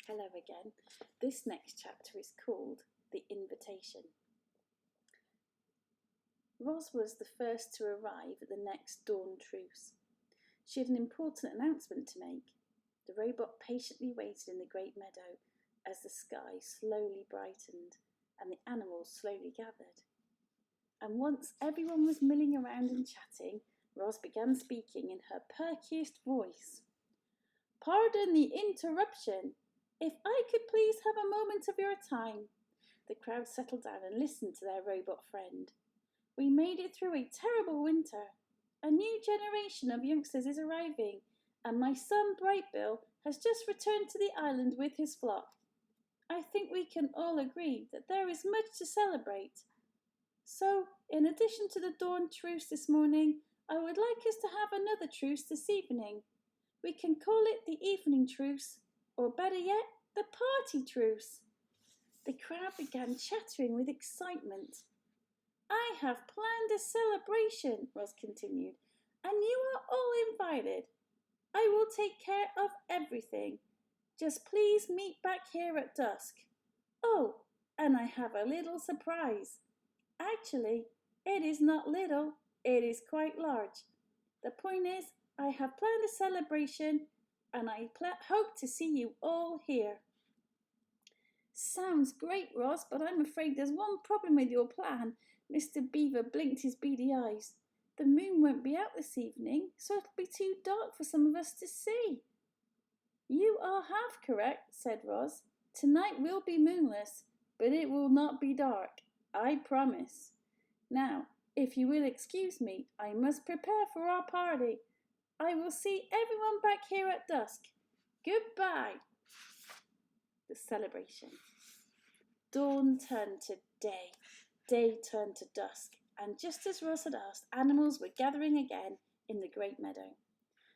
Hello again. This next chapter is called The Invitation. Roz was the first to arrive at the next dawn truce. She had an important announcement to make. The robot patiently waited in the great meadow as the sky slowly brightened and the animals slowly gathered. And once everyone was milling around and chatting, Roz began speaking in her perkiest voice. "Pardon the interruption. If I could please have a moment of your time." The crowd settled down and listened to their robot friend. "We made it through a terrible winter. A new generation of youngsters is arriving, and my son Brightbill has just returned to the island with his flock. I think we can all agree that there is much to celebrate. So, in addition to the dawn truce this morning, I would like us to have another truce this evening. We can call it the Evening Truce, or better yet, the Party Truce." The crowd began chattering with excitement. "I have planned a celebration," Roz continued, "and you are all invited. I will take care of everything. Just please meet back here at dusk. Oh, and I have a little surprise. Actually, it is not little, it is quite large. The point is, I have planned a celebration, and I hope to see you all here." "Sounds great, Roz, but I'm afraid there's one problem with your plan." Mr. Beaver blinked his beady eyes. "The moon won't be out this evening, so it'll be too dark for some of us to see." "You are half correct," said Roz. "Tonight will be moonless, but it will not be dark, I promise. Now, if you will excuse me, I must prepare for our party. I will see everyone back here at dusk. Goodbye." The celebration. Dawn turned to day. Day turned to dusk. And just as Roz had asked, animals were gathering again in the great meadow.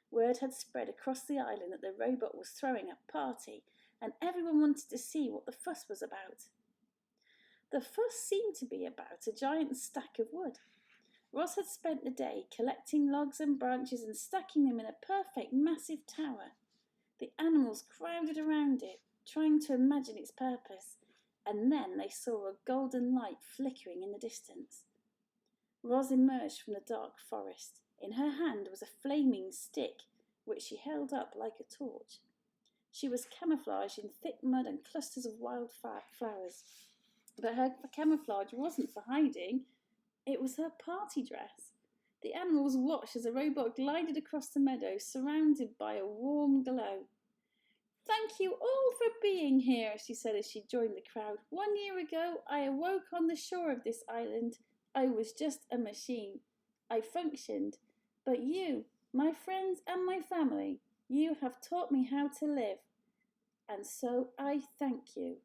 Word had spread across the island that the robot was throwing a party, and everyone wanted to see what the fuss was about. The fuss seemed to be about a giant stack of wood. Roz had spent the day collecting logs and branches and stacking them in a perfect massive tower. The animals crowded around it, trying to imagine its purpose, and then they saw a golden light flickering in the distance. Roz emerged from the dark forest. In her hand was a flaming stick, which she held up like a torch. She was camouflaged in thick mud and clusters of wild flowers. But her camouflage wasn't for hiding, it was her party dress. The animals watched as the robot glided across the meadow, surrounded by a warm glow. "Thank you all for being here," she said as she joined the crowd. "1 year ago, I awoke on the shore of this island. I was just a machine. I functioned. But you, my friends and my family, you have taught me how to live. And so I thank you."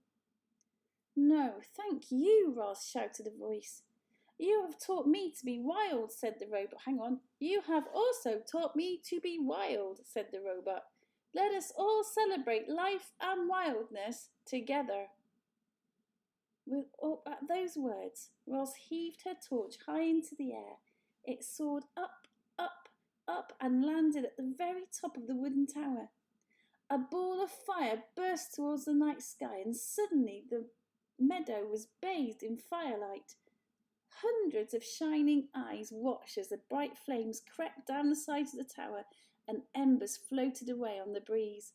"No, thank you, Roz," shouted a voice. "You have taught me to be wild," said the robot. "Hang on. "You have also taught me to be wild," said the robot. "Let us all celebrate life and wildness together." At those words, Roz heaved her torch high into the air. It soared up, up, up, and landed at the very top of the wooden tower. A ball of fire burst towards the night sky, and suddenly the meadow was bathed in firelight. Hundreds of shining eyes watched as the bright flames crept down the sides of the tower and embers floated away on the breeze.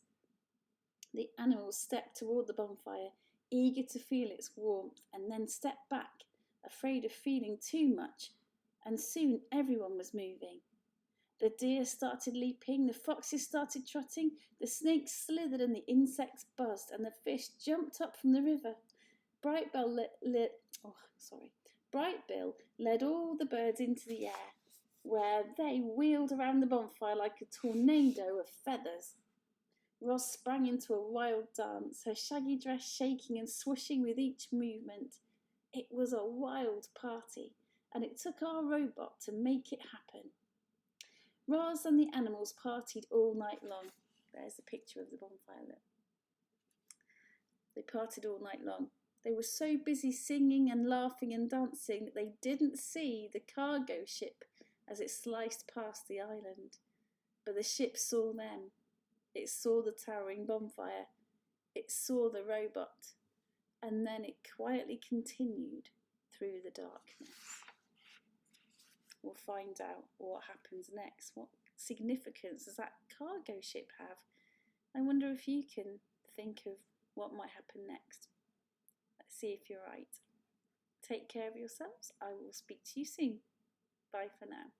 The animals stepped toward the bonfire, eager to feel its warmth, and then stepped back, afraid of feeling too much, and soon everyone was moving. The deer started leaping, the foxes started trotting, the snakes slithered and the insects buzzed, and the fish jumped up from the river. Brightbill led all the birds into the air, where they wheeled around the bonfire like a tornado of feathers. Roz sprang into a wild dance, her shaggy dress shaking and swooshing with each movement. It was a wild party, and it took our robot to make it happen. Roz and the animals partied all night long. There's a picture of the bonfire. Look. They partied all night long. They were so busy singing and laughing and dancing that they didn't see the cargo ship as it sliced past the island. But the ship saw them. It saw the towering bonfire. It saw the robot, and then it quietly continued through the darkness. We'll find out what happens next. What significance does that cargo ship have? I wonder if you can think of what might happen next. Let's see if you're right. Take care of yourselves. I will speak to you soon. Bye for now.